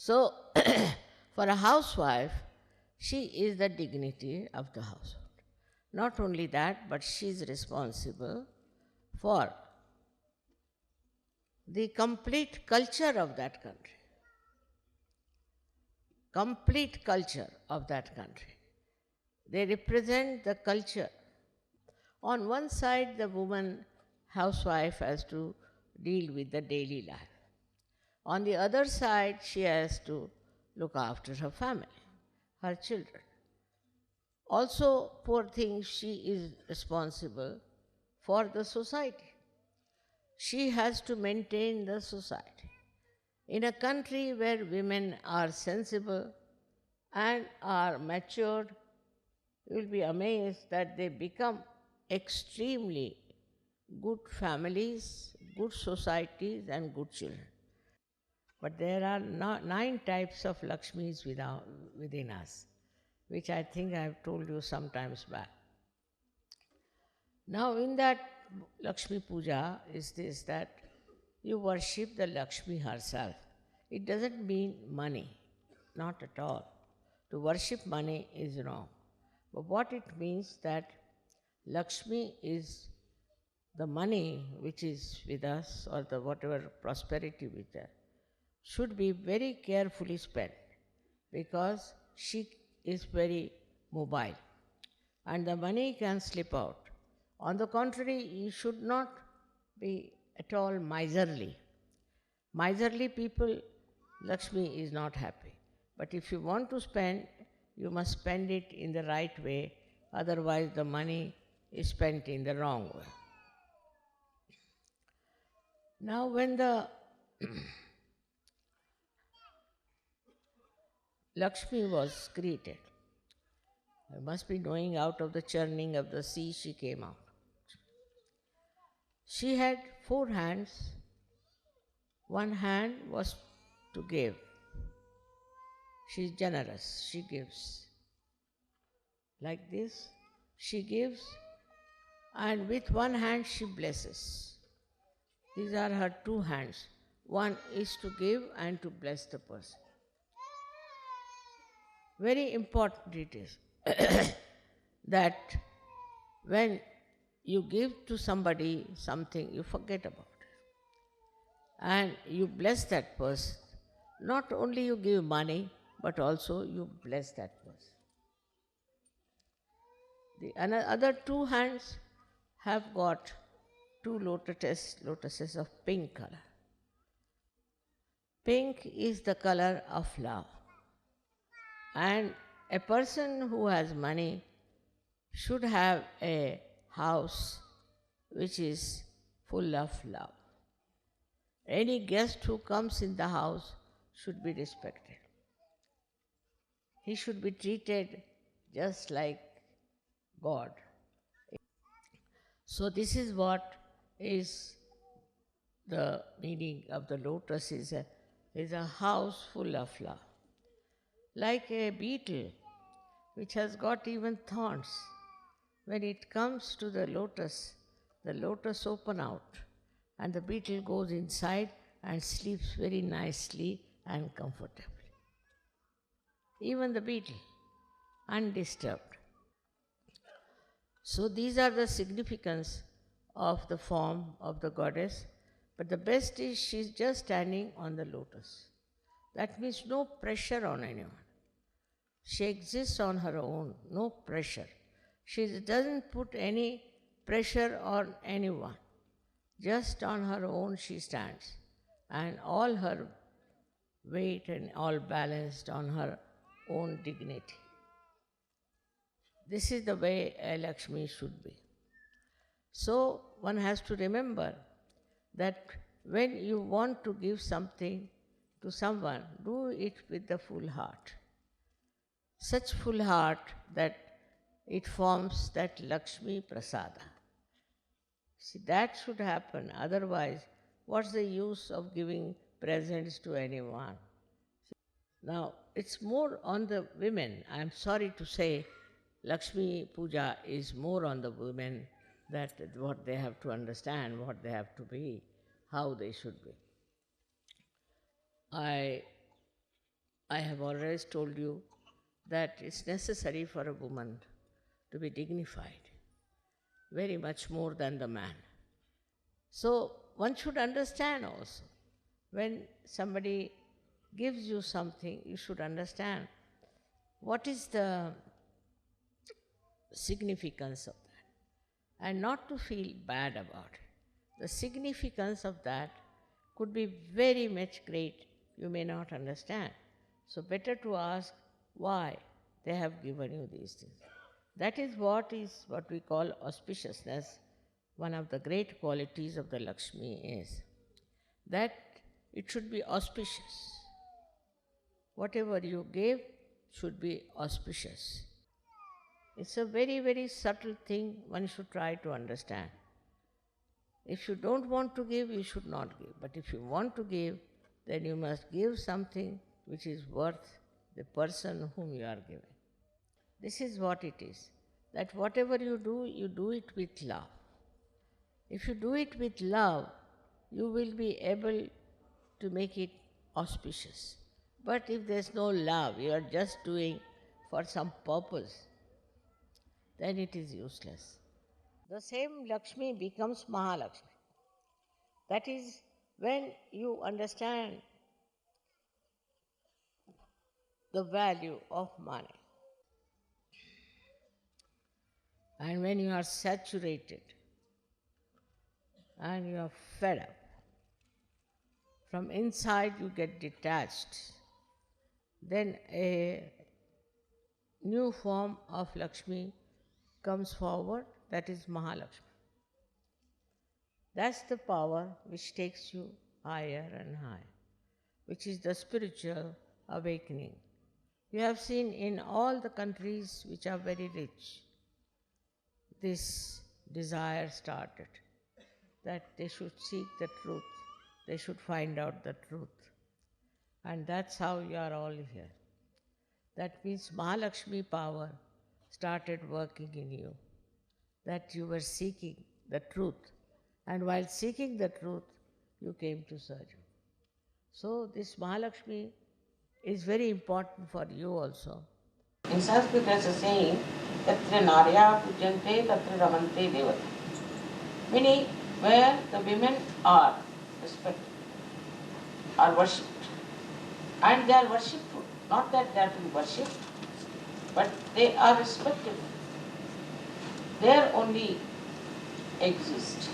So, for a housewife, she is the dignity of the household. Not only that, but she is responsible for the complete culture of that country. Complete culture of that country. They represent the culture. On one side, the woman housewife has to deal with the daily life. On the other side, she has to look after her family, her children. Also, poor thing, she is responsible for the society. She has to maintain the society. In a country where women are sensible and are matured, you will be amazed that they become extremely good families, good societies, and good children. But there are 9 types of Lakshmis within us, which I think I have told you sometimes back. Now, in that Lakshmi Puja is this, that you worship the Lakshmi herself. It doesn't mean money, not at all. To worship money is wrong. But what it means that Lakshmi is the money which is with us, or the whatever prosperity with us, should be very carefully spent, because she is very mobile and the money can slip out. On the contrary, you should not be at all miserly. Miserly people, Lakshmi is not happy. But if you want to spend, you must spend it in the right way, otherwise, the money is spent in the wrong way. Now, when the Lakshmi was created, you must be knowing, out of the churning of the sea she came out. She had 4 hands. One hand was to give. She is generous, she gives. Like this, she gives, and with one hand she blesses. These are her 2 hands. One is to give and to bless the person. Very important it is that when you give to somebody something, you forget about it. And you bless that person. Not only you give money, but also you bless that person. The other 2 hands have got 2 lotuses of pink color. Pink is the color of love. And a person who has money should have a house which is full of love. Any guest who comes in the house should be respected. He should be treated just like God. So this is what is the meaning of the lotus, is a house full of love. Like a beetle which has got even thorns. When it comes to the lotus open out and the beetle goes inside and sleeps very nicely and comfortably. Even the beetle, undisturbed. So these are the significance of the form of the goddess. But the best is she's just standing on the lotus. That means no pressure on anyone. She exists on her own, no pressure. She doesn't put any pressure on anyone. Just on her own she stands. And all her weight and all balanced on her own dignity. This is the way a Lakshmi should be. So one has to remember that when you want to give something to someone, do it with the full heart. Such full heart that it forms that Lakshmi Prasada. See, that should happen. Otherwise, what's the use of giving presents to anyone? Now, it's more on the women. I'm sorry to say, Lakshmi Puja is more on the women, that what they have to understand, what they have to be, how they should be. I I have always told you that it's necessary for a woman to be dignified, very much more than the man. So one should understand also, when somebody gives you something, you should understand what is the significance of that and not to feel bad about it. The significance of that could be very much great, you may not understand. So, better to ask why they have given you these things. That is what we call auspiciousness. One of the great qualities of the Lakshmi is that it should be auspicious. Whatever you give should be auspicious. It's a very, very subtle thing one should try to understand. If you don't want to give, you should not give. But if you want to give, then you must give something which is worth the person whom you are giving. This is what it is. That whatever you do it with love. If you do it with love, you will be able to make it auspicious. But if there's no love, you are just doing for some purpose, then it is useless. The same Lakshmi becomes Mahalakshmi. That is when you understand the value of money. And when you are saturated and you are fed up, from inside you get detached, then a new form of Lakshmi comes forward, that is Mahalakshmi. That's the power which takes you higher and higher, which is the spiritual awakening. You have seen in all the countries which are very rich, this desire started, that they should seek the truth, they should find out the truth. And that's how you are all here. That means Mahalakshmi power started working in you, that you were seeking the truth. And while seeking the truth, you came to Sarju. So this Mahalakshmi is very important for you also. In Sanskrit there's a saying, Tatra Narya Pujante Tatra Ramante Devata. Meaning, where the women are respected, are worshipped. And they are worshipful. Not that they are to be worshipped, but they are respected. There only exists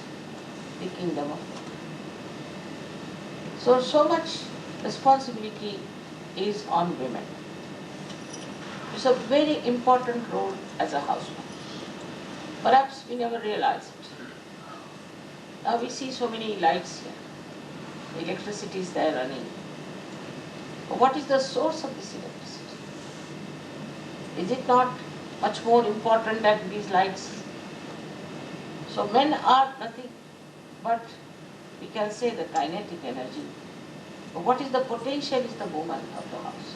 the kingdom of God. So much responsibility is on women. It's a very important role as a housewife. Perhaps we never realize it. Now we see so many lights here. Electricity is there running. But what is the source of this electricity? Is it not much more important than these lights? So men are nothing but, we can say, the kinetic energy. But what is the potential is the woman of the house.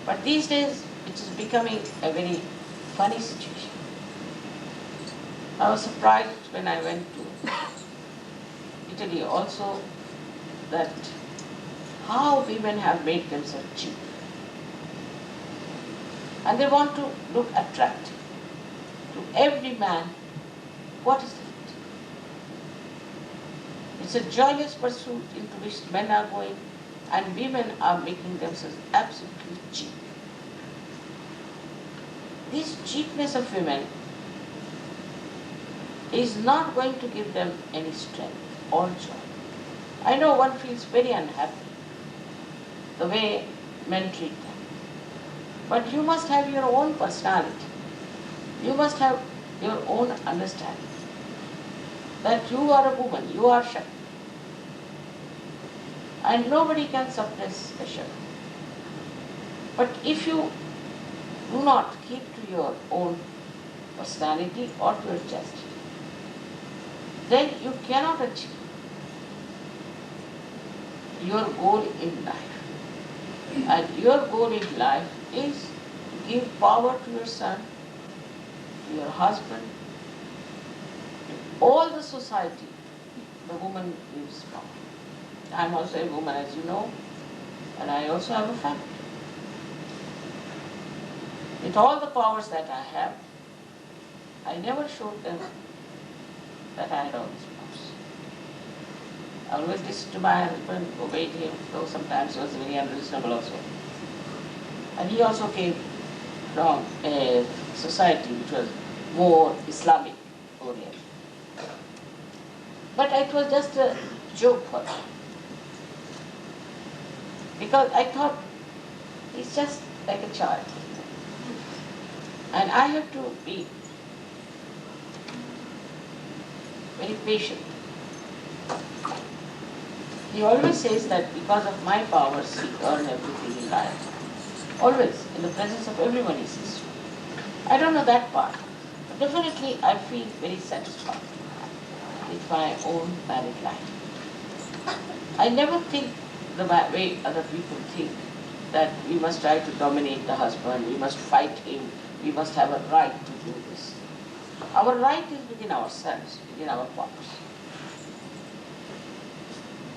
But these days, it is becoming a very funny situation. I was surprised when I went to Italy also, that how women have made themselves cheap. And they want to look attractive. To every man, what is it? It's a joyous pursuit into which men are going, and women are making themselves absolutely cheap. This cheapness of women is not going to give them any strength or joy. I know one feels very unhappy the way men treat them. But you must have your own personality. You must have your own understanding that you are a woman, you are Shakti. And nobody can suppress the Shakti. But if you do not keep to your own personality or to your chastity, then you cannot achieve your goal in life. And your goal in life is to give power to your son, to your husband, to all the society. The woman gives power. I am also a woman, as you know. and I also have a family. With all the powers that I have, I never showed them that I had all these powers. I always listened to my husband, obeyed him, though sometimes he was very unreasonable also. And he also came from a society which was more Islamic oriented. But it was just a joke for me. Because I thought he's just like a child. And I have to be very patient. He always says that because of my powers he earned everything in life. Always, in the presence of everyone he says. I don't know that part. But definitely I feel very satisfied with my own married life. I never think the way other people think, that we must try to dominate the husband, we must fight him, we must have a right to do this. Our right is within ourselves, within our powers.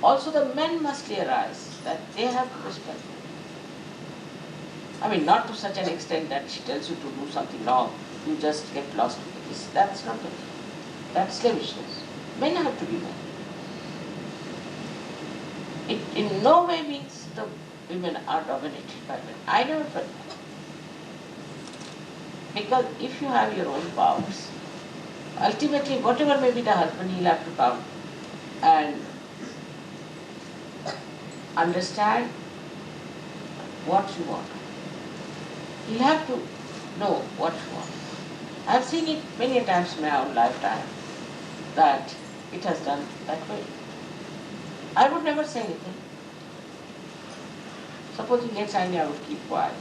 Also the men must realize that they have to respect women. I mean, not to such an extent that she tells you to do something wrong, you just get lost with this. That's not it. That's slavishness. Men have to be men. It in no way means the women are dominated by men. I never felt that. Because if you have your own powers, ultimately whatever may be the husband, he'll have to come and understand what you want. He'll have to know what you want. I've seen it many times in my own lifetime that it has done that way. I would never say anything. Suppose he gets angry, I would keep quiet.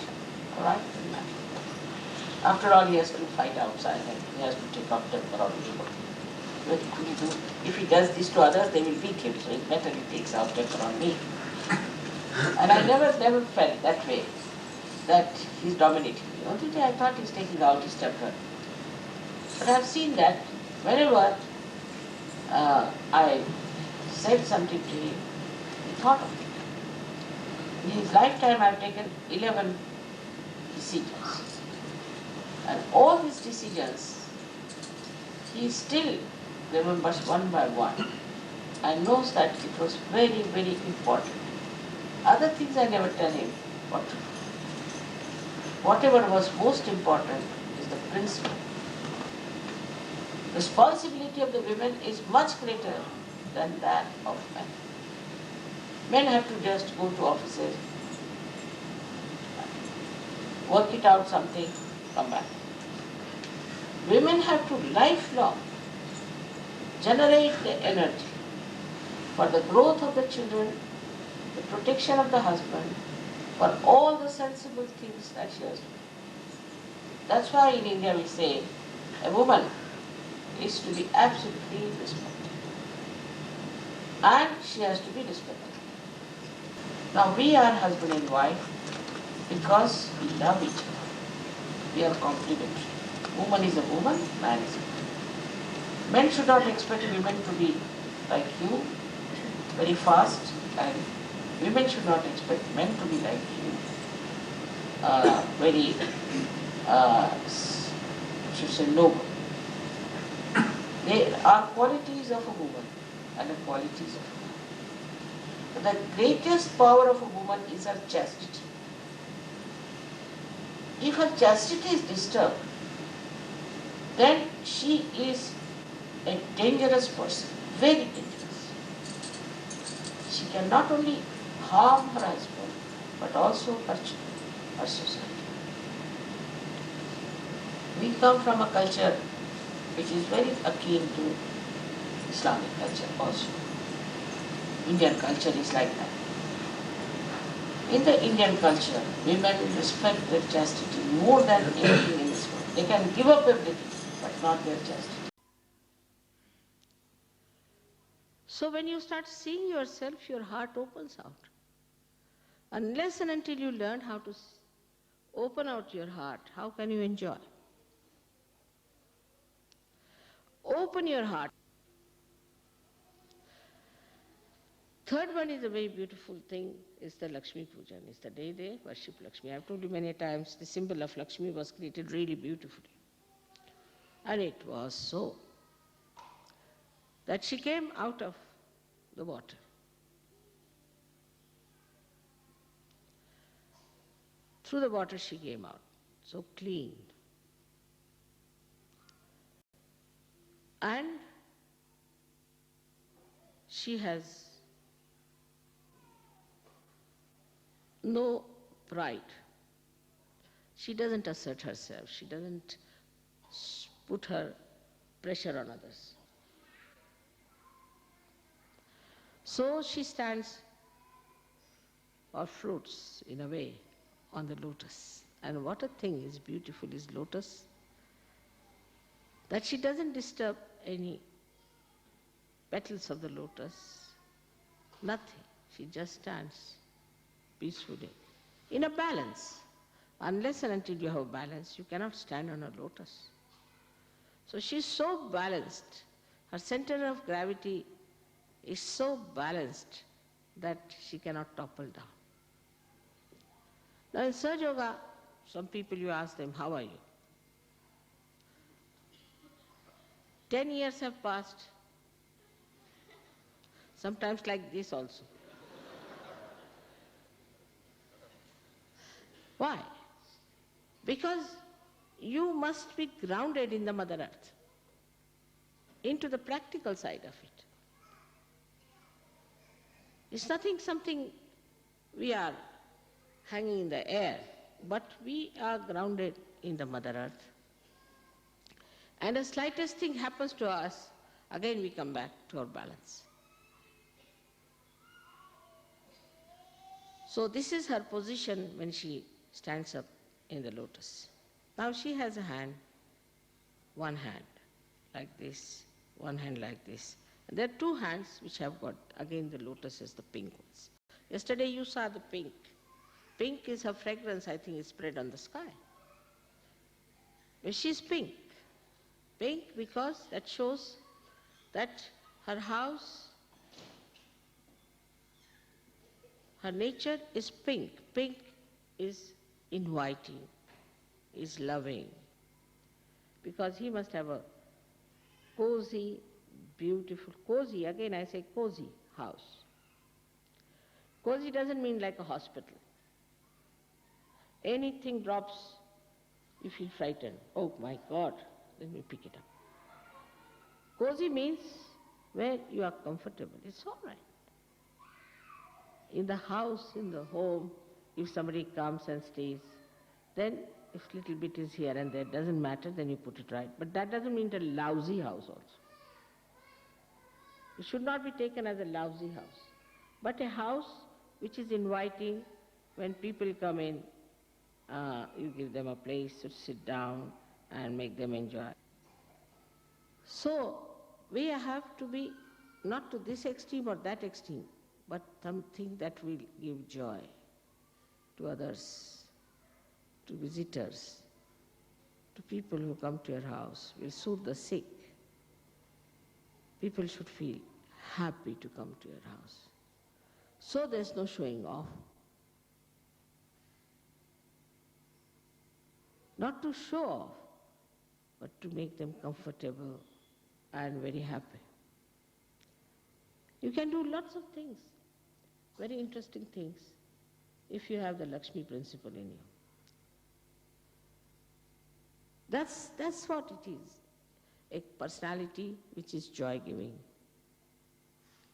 All right? Doesn't matter. After all, he has to fight outside and he has to take out temper on people. What could he do? If he does this to others, they will beat him, so it's better he takes out temper on me. And I never felt that way, that he's dominating me. Only day I thought he's taking out his temper. But I've seen that whenever I said something to him, he thought of it. In his lifetime, I've taken 11 decisions. And all these decisions, he still remembers one by one and knows that it was very, very important. Other things I never tell him what to do. Whatever was most important is the principle. Responsibility of the women is much greater than that of men. Men have to just go to offices, work it out something, come back. Women have to lifelong generate the energy for the growth of the children, the protection of the husband, for all the sensible things that she has to do. That's why in India we say a woman is to be absolutely respected. And she has to be respected. Now we are husband and wife because we love each other. We are complementary. Woman is a woman, man is a man. Men should not expect women to be like you, very fast, and women should not expect men to be like you, very, should say, noble. There are qualities of a woman and the qualities of a man. The greatest power of a woman is her chastity. If her chastity is disturbed, then she is a dangerous person, very dangerous. She can not only harm her husband, but also her children, her society. We come from a culture which is very akin to Islamic culture also. Indian culture is like that. In the Indian culture, women respect their chastity more than anything in this world. They can give up everything, but not their chastity. So when you start seeing yourself, your heart opens out. Unless and until you learn how to open out your heart, how can you enjoy? Open your heart. Third one is a very beautiful thing. is the Lakshmi Pujan. It's the day they worship Lakshmi. I've told you many times the symbol of Lakshmi was created really beautifully. And it was so that she came out of the water. Through the water she came out, so clean. And she has no pride. She doesn't assert herself. She doesn't put her pressure on others. So she stands or floats in a way on the lotus. And what a thing is beautiful is lotus, that she doesn't disturb any petals of the lotus, nothing. She just stands peacefully in a balance. Unless and until you have a balance, you cannot stand on a lotus. So she's so balanced. Her center of gravity is so balanced that she cannot topple down. Now in Sahaja Yoga, some people you ask them, how are you? 10 years have passed, sometimes like this also. Why? Because you must be grounded in the Mother Earth, into the practical side of it. It's nothing something we are hanging in the air, but we are grounded in the Mother Earth. And the slightest thing happens to us, again we come back to our balance. So this is her position when she stands up in the lotus. Now she has a hand, one hand like this, one hand like this. And there are two hands which have got, again the lotus is the pink ones. Yesterday you saw the pink. Pink is her fragrance, I think, is spread on the sky. But she's pink. Pink because that shows that her house, her nature is pink. Pink is inviting, is loving. Because he must have a cozy, beautiful, cozy, again I say cozy house. Cozy doesn't mean like a hospital. Anything drops, you feel frightened. Oh my God, let me pick it up. Cozy means where you are comfortable. It's all right. In the house, in the home, if somebody comes and stays, then if little bit is here and there, doesn't matter, then you put it right. But that doesn't mean a lousy house also. It should not be taken as a lousy house, but a house which is inviting. When people come in, you give them a place to sit down and make them enjoy. So we have to be not to this extreme or that extreme, but something that will give joy to others, to visitors, to people who come to your house, will soothe the sick. People should feel happy to come to your house. So there's no showing off. Not to show off, but to make them comfortable and very happy. You can do lots of things, very interesting things, if you have the Lakshmi principle in you. That's what it is, a personality which is joy-giving.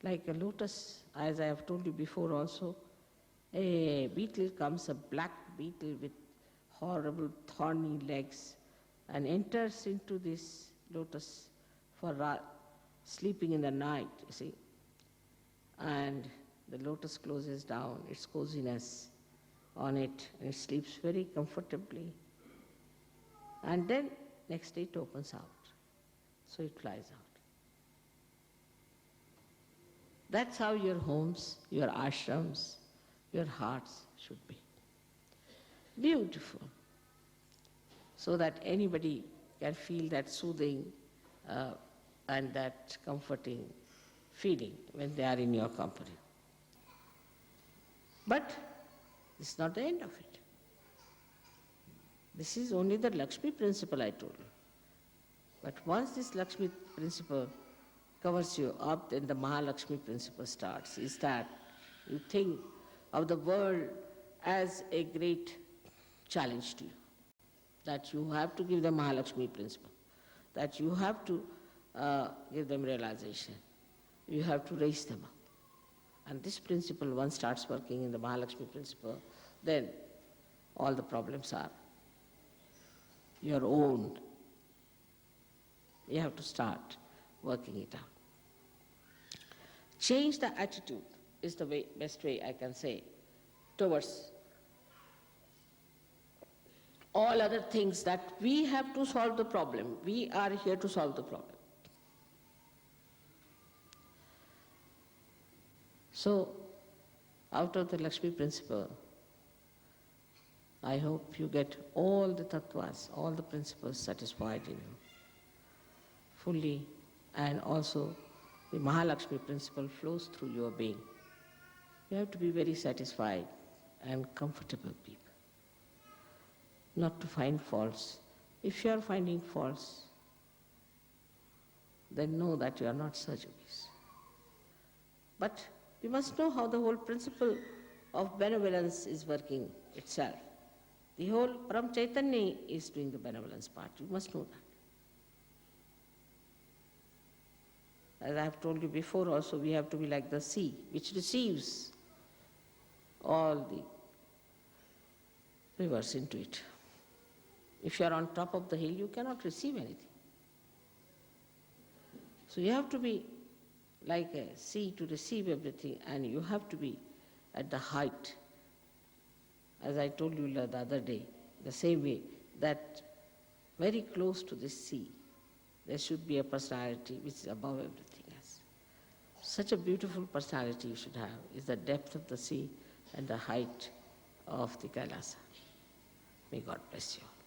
Like a lotus, as I have told you before also, a beetle comes, a black beetle with horrible thorny legs, and enters into this lotus for sleeping in the night, you see. And the lotus closes down, its coziness on it, and it sleeps very comfortably. And then next day it opens out, so it flies out. That's how your homes, your ashrams, your hearts should be. Beautiful. So that anybody can feel that soothing and that comforting feeling when they are in your company. But this is not the end of it. This is only the Lakshmi principle I told you. But once this Lakshmi principle covers you up, then the Mahalakshmi principle starts. Is that you think of the world as a great challenge to you. That you have to give them Mahalakshmi principle. That you have to give them realization. You have to raise them up. And this principle, once starts working in the Mahalakshmi principle, then all the problems are your own. You have to start working it out. Change the attitude is the best way I can say towards all other things that we have to solve the problem. We are here to solve the problem. So, out of the Lakshmi principle, I hope you get all the tattvas, all the principles satisfied in you fully, and also the Mahalakshmi principle flows through your being. You have to be very satisfied and comfortable people, not to find faults. If you are finding faults, then know that you are not Sajogis. But we must know how the whole principle of benevolence is working itself. The whole Param Chaitanya is doing the benevolence part. You must know that. As I have told you before also, we have to be like the sea, which receives all the rivers into it. If you are on top of the hill, you cannot receive anything. So you have to be like a sea to receive everything, and you have to be at the height. As I told you the other day, the same way, that very close to this sea, there should be a personality which is above everything else. Such a beautiful personality you should have is the depth of the sea and the height of the Kailasa. May God bless you all.